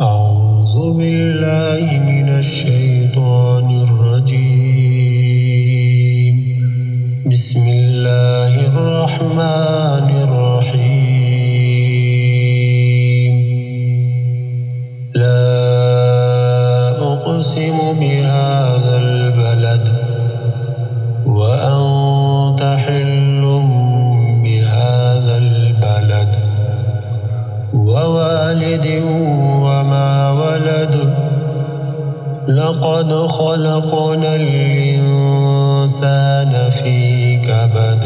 أعوذ بالله من الشيطان الرجيم. بسم الله الرحمن الرحيم. لا أقسم بهذا البلد وأنت حل بهذا البلد ووالد وما ولد. لقد خلقنا الإنسان في كبد.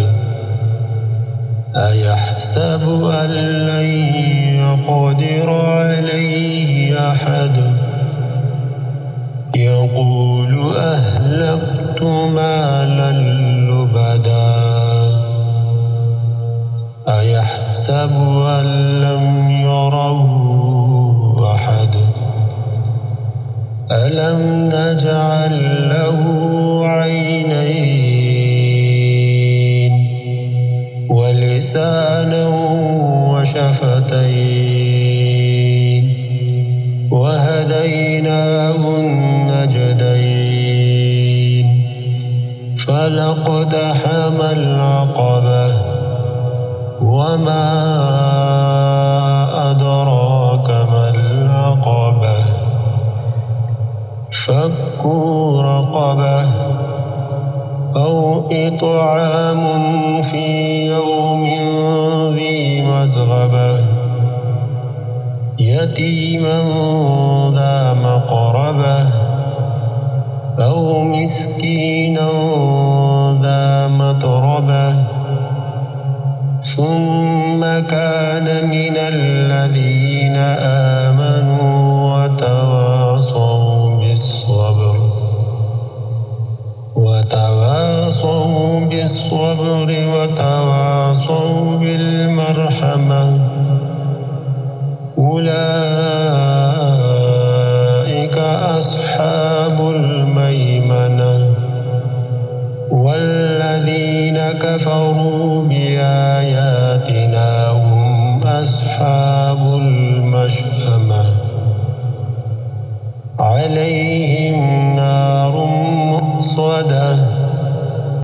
أيحسب أن لن يقدر عليه أحد. يقول أهلكت مالا لبدا. أيحسب أن لم يره أحد. ألم نجعل له عينين ولسانا وشفتين وهديناه النجدين فلاقتحم العقبة وما أدراك ما العقبة. فك رقبة أو إطعام في يوم ذي مسغبة يتيما ذا مقربة أو مسكينا ذا متربة ثم كان من الذين آمنوا وتواصوا بالصبر وتواصوا بالمرحمة. أولئك أصحاب الميمنة. والذين كفروا